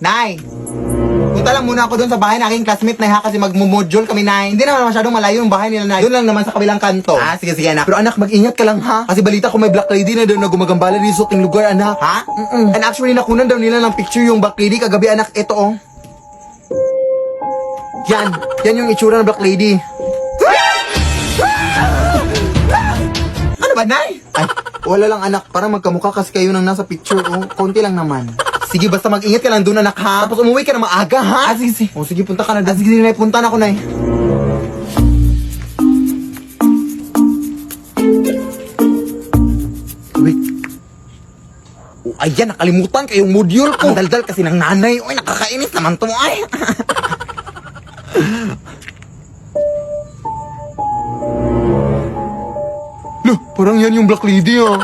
Nay! Punta lang muna ako doon sa bahay ng aking classmate na kasi magmo-module kami, Nay. Hindi naman masyadong malayo yung bahay nila, Nay. Doon lang naman sa kabilang kanto. Ah, sige, sige, anak. Pero anak, mag-ingat ka lang, ha? Kasi balita ko may black lady na doon na gumagambala din sa ating lugar, anak. Ha? And actually, nakunan daw nila ng picture yung black lady kagabi, anak. Ito, oh. Yan yung itsura ng black lady. Ano ba, Nay? Ay, wala lang, anak. Parang magkamukha kasi kayo nang nasa picture, oh. Konti lang naman. Sige, basta mag-ingat ka lang doon, anak, ha? Tapos umuwi ka na maaga, ha? Ah, sige, sige. O, sige, punta ka na. Ah, sige, Nay. Punta na ako, Nay. Wait. Oh, ayan, nakalimutan kayong module ko. Ang daldal kasi ng nanay. Uy, nakakainis naman to, ay. Loh, parang yan yung black lady, ah.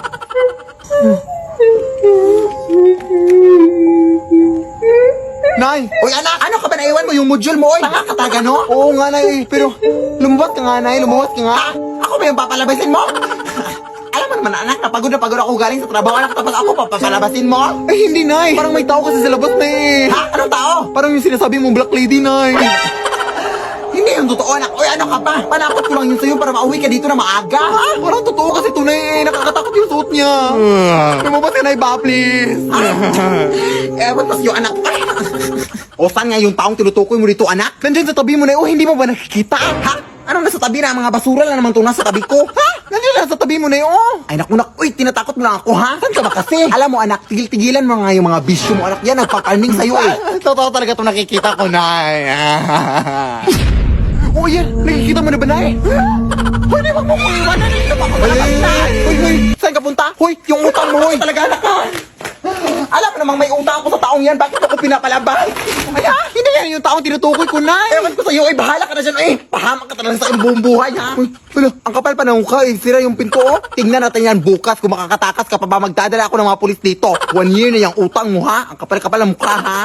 Nay! Uy, anak! Ano ka ba? Naiwan mo yung module mo, oy! Nakakataga, no? Oo nga, Nay. Pero, lumabas ka nga, Nay. Lumabas ka nga. Ha? Ako ba yung papalabasin mo? Alam mo naman, anak, napagod na pagod ako galing sa trabaho, anak. Tapos ako papalabasin mo? Ay, hindi, Nay. Parang may tao kasi sa labas, Nay. Ha? Anong tao? Parang yung sinasabi mong black lady, Nay. Hindi yung totoo, anak. Uy, ano ka pa? Panakot ko lang yun sa'yo para mauwi ka dito na maaga. Ha? Parang totoo kasi tunay. Nakakatakot yung suot niya. Lumabas ka, Nay, ba, please? Ba't yung anak? O, saan nga yung taong tinutukoy mo dito, anak? Nandiyan sa tabi mo na, hindi mo ba nakikita? Ha? Anong nasa tabi na? Mga basura lang naman itong nasa tabi ko. Ha? Nandiyan na sa tabi mo na, Ay, naku, uy, tinatakot mo lang ako, ha? Saan ka ba kasi? Alam mo, anak, tigil-tigilan mo nga yung mga bisyo mo, anak. Yan, nagpaparning sa'yo, eh. Totoo talaga itong nakikita ko, Nay. Oh, yan. Nakikita mo na ba, Nay? Pwede wag mo kong iwanan. Hindi pa ako malakad. Hoy, saan ka punta? Hoy, yung utang mo, hoy. Talaga, anak, ha? Alam mo namang may utang ako sa taong yan. Bakit ako pinapalabay? Ay, hindi yan yung taong tinutukoy ko, Nay. Ewan ko sa'yo, bahala ka na dyan. Pahamak ka talaga sa iyong buong buhay, ha? Uy, wala. Ang kapal pa ng mukha, sira yung pinto, oh. Tingnan natin yan bukas kung makakatakas ka pa ba magdadala ako ng mga pulis dito. 1 year na yung utang mo, ha? Ang kapal-kapal ng mukha, ha?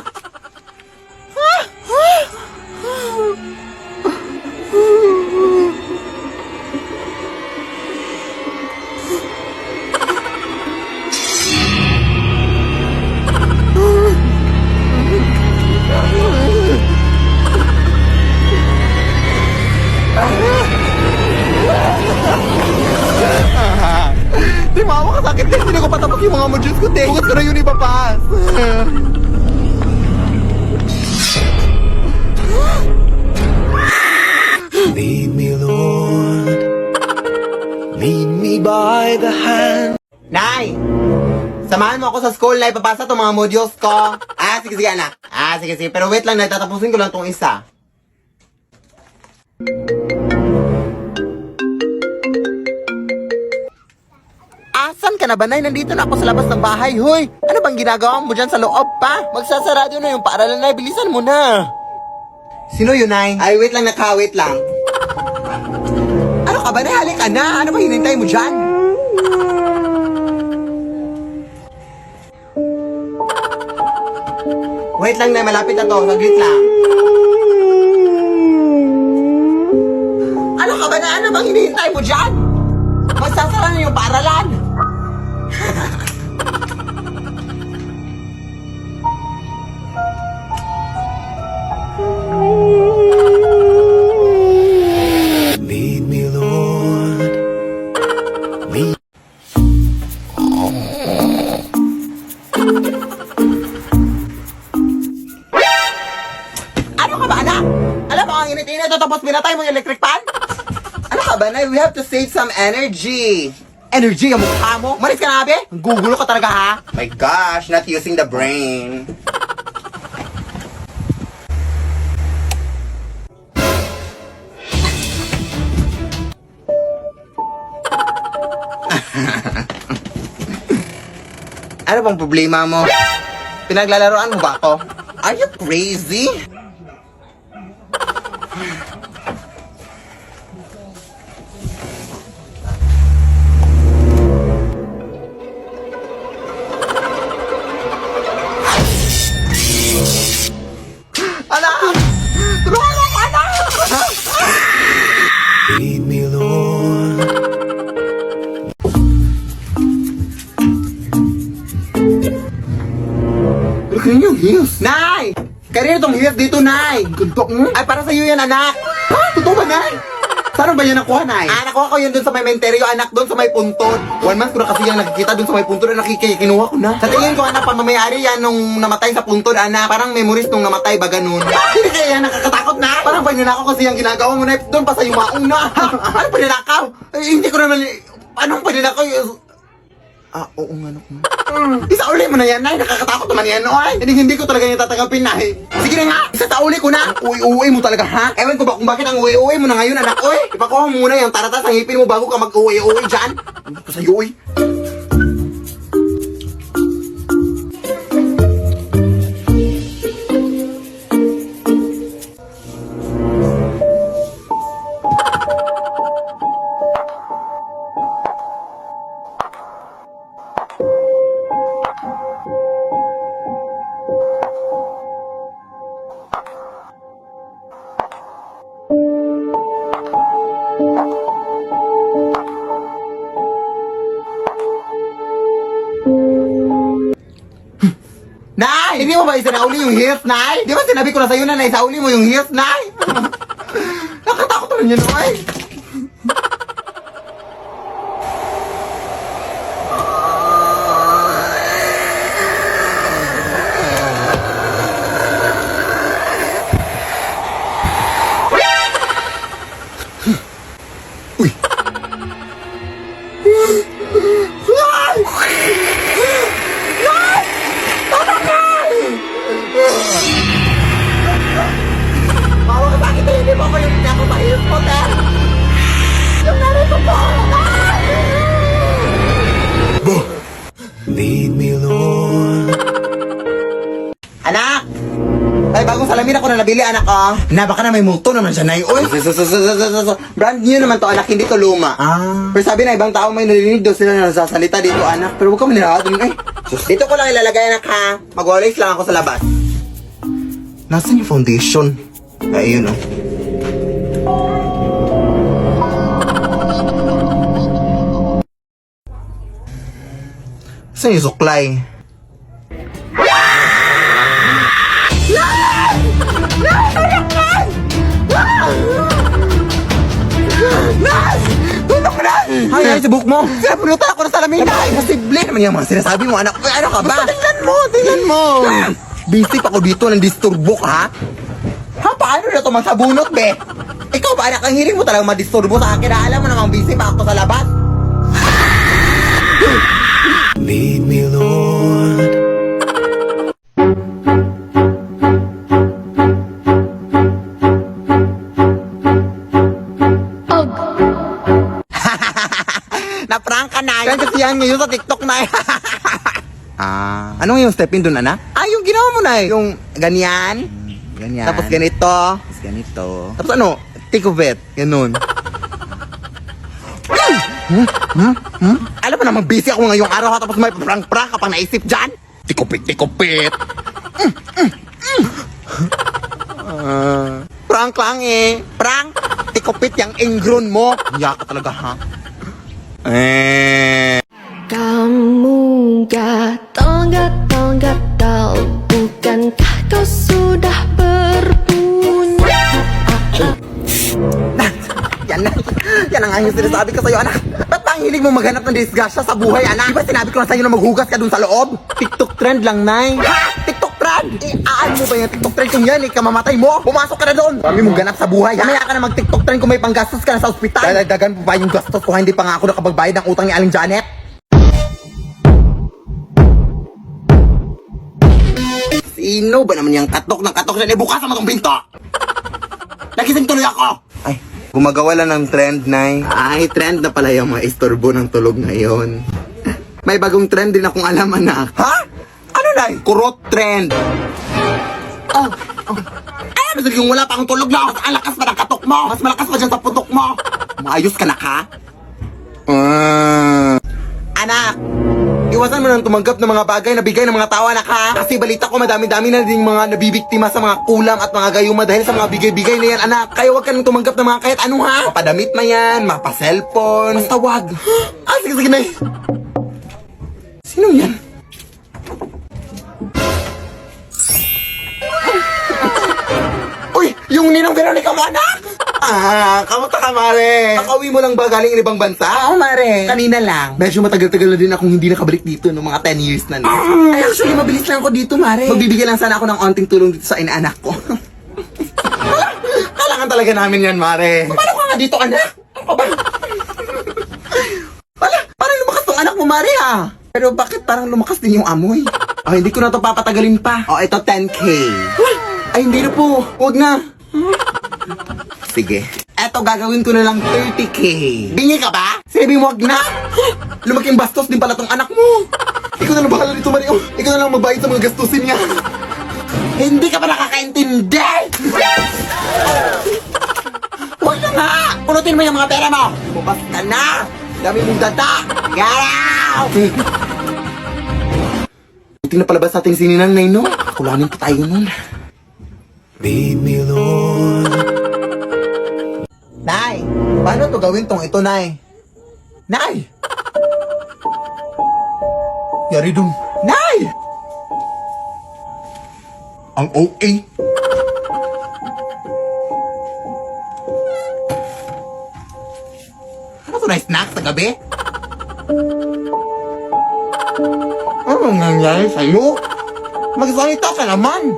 Di mawa ka sakit kasi hindi ko patapos yung mga modules ko, te. Bukas ko na yun ipapas. Lead me, Lord. Lead me by the hand. Nay! Samahan mo ako sa school na ipapasa itong mga modules ko. Ah, sige, sige, anak. Ah, sige, sige. Pero wait lang, Nay. Tatapusin ko lang itong isa. Asan ka na ba, Nay? Nandito na ako sa labas ng bahay. Hoy! Ano bang ginagawa mo dyan sa loob pa? Magsasarado na yung paaralan, Nay. Bilisan mo na. Sino yun, Nay? Ay, wait lang, wait lang. Ano ka ba, Nay? Halika na. Ano ba hinintay mo dyan? Wait lang, Nay. Malapit na to. Saglit lang. Ano ka ba, Nay? Ano bang hinihintay mo dyan? Magsasara na yung paaralan. Lead me, Lord. Lead. Ano ka ba, anak? Alam mo, ang init-init ito tapos pinatay mo yung electric fan? Ano ka ba, Nay? We have to save some energy. Energy ang mukha mo? Maris ka na, abe? Ang gugulo ka talaga, ha? My gosh, not using the brain. Ano bang problema mo? Pinaglalaroan mo ba ako? Are you crazy? Anak! Tulungan mo, anak! Lead me, Lord. Look at your heels, Nay! Kanina itong hiyas dito, Nay. Guntok mo? Ay, para sa'yo yan, anak. Ha? Totoo ba, Nay? Saan ba yan nakuha, Nay? Ah, nakuha ko yun dun sa may menteryo, anak, dun sa may puntod. 1 month ko na kasi yung nakikita dun sa may puntod na kinuha ko na. Sa tingin ko, anak, pamamayari yan nung namatay sa puntod, anak. Parang memories nung namatay ba ganun. Hindi kaya yan, nakakatakot na. Parang paninakaw kasi yung ginagawa mo, Nay. Doon pa sa yumaong na. Ha? Ano paninakaw? Hindi ko naman... Anong paninakaw? Ah, oo nga, anak mo. Isa uli mo na yan, Nay. Nakakatakot naman yan, oy. Hindi ko talaga yung tatanggapin, Nay. Sige na nga, isa sa uli ko na. Uwi mo talaga, ha? Ewan ko ba kung bakit ang uwi mo na ngayon, anak, oy. Ipakuha mo muna yung taratas ng ngipin mo bago ka mag-uwi dyan. Ano ko sa'yo, oy? Nay! Hindi mo ba isinauli yung heels, Nay? Di ba sinabi ko na sa'yo na isauli mo yung heels, Nay? Nakatakot naman yun, oy. Uy! Bawa ka bakit hindi mo ko yung pinako sa heels mo, Ter? Yung narito po! Lead me, Lord. Anak! Ay, bagong salamin ako na nabili, anak, oh. Na, baka na may multo naman siya, Nay. Uy! Brand new naman to, anak, hindi to luma. Pero sabi na, ibang tao may narinig daw sila na nasasalita dito, anak. Pero huwag ka manirahan, ay. Dito ko lang ilalagay, anak, ha. Mag-walis lang ako sa labas. Nasaan yung foundation? Ay, yun, oh. Saan yung suklay? Tulog na! Ay, sa buhok mo! Sinapunutan ako na salamin! Imposible naman yung mga sinasabi mo, anak. Ano ka ba? Tingnan mo! Busy pa ko dito ng disturbo ka, ha? Ha? Paano na ito magsabunot, be? Ikaw ba, anak? Ang hiling mo talagang madisturbo sa akin. Alam mo namang busy pa ako sa labas. Lead me, Lord. Na-prank ka na. Yan kasi yan ngayon sa TikTok na. Ano yung step in dun, anak? Yung ginawa mo na yung ganyan. Ganyan. Tapos ganito. Tapos ganito. Tapos ano? Take of it. Ganun. Alam mo namang busy ako ngayong araw ha, tapos may prank-prank ka pang naisip dyan. Tikupit. Prank lang eh. Prank. Tikupit yung ingron mo. Hiya ka talaga ha. Kamu gatal, bukankah kau sudah berpunya? Yan ang ang sinasabi ko sa'yo, anak. Ba't ba ang hilig mo maghanap ng disgrasya sa buhay, anak? Di ba sinabi ko na sa'yo na maghugas ka dun sa loob? TikTok trend lang, Nay. Ha? TikTok trend? Aan mo ba yung TikTok trend kung yan, kamamatay mo? Pumasok ka na doon. Kami mong ganap sa buhay, ha? Mamaya ka na mag-TikTok trend kung may panggastos ka na sa ospital. Dadagdagan mo pa yung gastos kung hindi pa nga ako nakapagbayad ng utang ni Aling Janet. Sino ba naman yung katok na bukas sa matong pinto? Nagising tuloy ako! Ay, gumagawa lang ng trend, Nay. Ay, trend na pala yung mga istorbo ng tulog ngayon. May bagong trend din akong alam, anak. Ha? Ano, Nay? Kurot trend. Oh. Ay, ano yung wala pa akong tulog na? Mas alakas pa ng katok mo. Mas malakas pa dyan sa putok mo. Maayos ka na ka? Anak, iwasan mo nang tumanggap ng mga bagay na bigay ng mga tao, anak, ha? Kasi balita ko madami-dami na din mga nabibiktima sa mga kulam at mga gayuma dahil sa mga bigay-bigay na yan, anak. Kaya huwag ka nang tumanggap ng mga kahit ano, ha? Mapadamit na yan, mapa-cellphone. Basta wag. Sige, Nay. Sino yan? Yung ninang Veronica mo, anak? Kamusta ka, Mare? Kakauwi mo lang ba galing ibang bansa? Oo, Mare. Kanina lang. Medyo matagal-tagal na din akong hindi nakabalik dito no mga 10 years na. Ay, actually, mabilis lang ako dito, Mare. Magbibigay lang sana ako ng onting tulong dito sa inaanak ko. Kailangan talaga namin yan, Mare. Paano ka nga dito, anak? Ano ba? Wala, parang lumakas tong anak mo, Mare, ha? Pero bakit parang lumakas din yung amoy? Oh, hindi ko na to papatagalin pa. Oh, ito 10K. Ay, hindi na po. Huwag na. Sige. Eto, gagawin ko na lang 30K. Bingi ka ba? Sinabi mo, wag na. Lumaking bastos din pala tong anak mo. Ikaw na lang bahala dito, Mario. Ikaw na lang mabayad sa mga gastusin niya. Hindi ka pa nakakaintindi! Huwag na nga! Punutin mo yung mga pera mo! Bubas ka na! Dami mong data! Get out! Buti na palabas natin si Ninang Nay, no? Kulanin pa tayo nun. Lead me, Lord. Nay! Paano to gawin tong ito, Nay? Nay! Yari dun. Nay! Ang OA. Ano to na snack sa gabi? Ano nangyari sa'yo? Magsalita ka naman.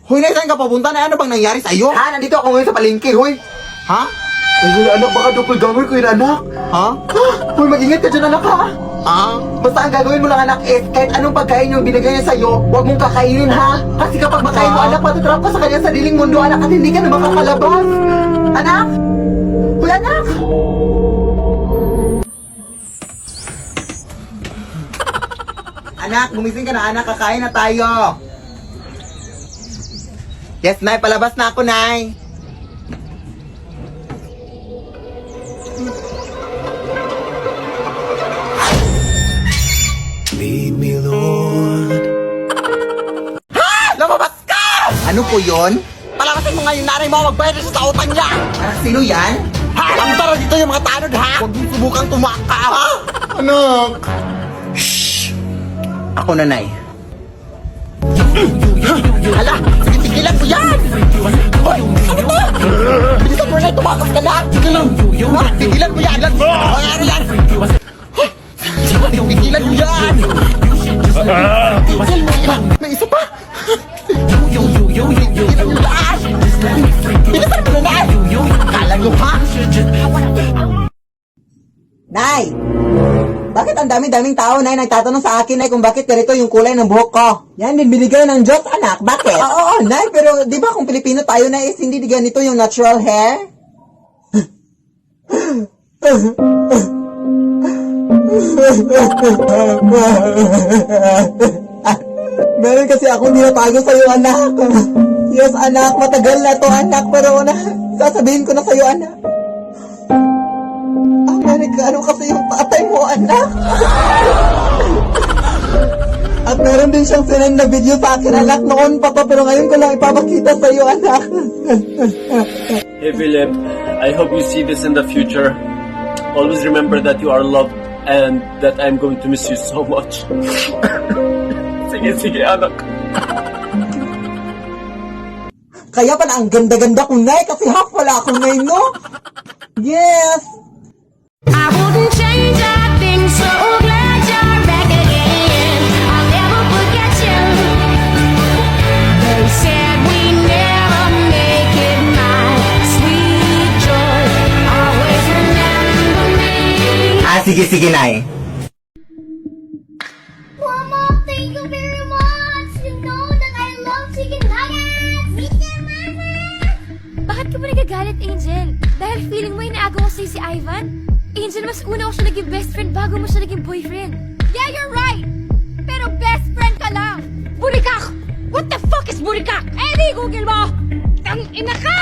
Hoy, Nay, saan ka papunta na? Ano bang nangyari sa'yo? Ha? Nandito ako ngayon sa palengke, hoy. Ha? Ay, anak, baka doppelganger ko yun, anak. Ha? Hoy, mag-ingat ka dyan, anak, ha? Basta ang gagawin mo lang, anak, is kahit anong pagkain yung binigay niya sa'yo, huwag mong kakainin, ha? Kasi kapag makain mo, anak, matutrap ka sa kanyang sariling mundo, anak, at hindi ka na makakalabas. Anak? Hoy, anak! Anak, gumising ka na, anak, kakain na tayo. Yes, Nay, palabas na ako, Nay. Lead me, Lord. Lumabas ka! Ano po yun? Palabasin mo nga yung nanay mo, magbayad siya sa utang niya! Anak, sino yan? Ha? Ang tara dito yung mga tanod, ha? Huwag mong subukang tumaka, ha? Anak! Shhh! Ako, nanay. Hala! Sige, tigilan mo yan! Hoy! Ano to? Bilisan mo na, tumakas ka na! Sige lang! Ha? Tigilan mo yan! Hoy, ano yan? Hoy! Tigilan mo yan! Tigilan mo yan! May isa pa! Tigilan mo yan! Bilisan mo na! Kala nyo, ha? Nay! Bakit ang dami-daming tao, Nay, nagtatanong sa akin, Nay, kung bakit ganito yung kulay ng buhok ko? Yan din binigay ng Diyos, anak. Bakit? Oo, Nay, pero di ba kung Pilipino tayo, Nay, is hindi ganito yung natural hair? Meron kasi akong tinatago sa'yo, anak. Yes, anak, matagal na to, anak, pero sasabihin ko na sa'yo, anak. Amerika, ano kasi yung tatay mo, anak? At meron din siyang sinend na video sa akin, anak, noon pa to, pero ngayon ko lang ipapakita sa'yo, anak. Hey Philip, I hope you see this in the future. Always remember that you are loved and that I'm going to miss you so much. Sige, anak. Kaya pala ang ganda-ganda ko, Nay, kasi half wala akong Nay, no? Yes! I wouldn't change a thing, so glad you're back again. I'll never forget you. They said we never make it, my sweet joy. Always remember me. Sige, Nay. Mama, thank you very much. You know that I love chicken nuggets. Mr. Mama! Bakit ka ba nagagalit, Angel? Dahil feeling mo inaagaw ko sa'yo si Ivan? Angel, mas una ko siya naging best friend bago mo siya naging boyfriend. Yeah, you're right. Pero best friend ka lang. Burikak! What the fuck is burikak? Eh, di Google mo. Tang ina ka!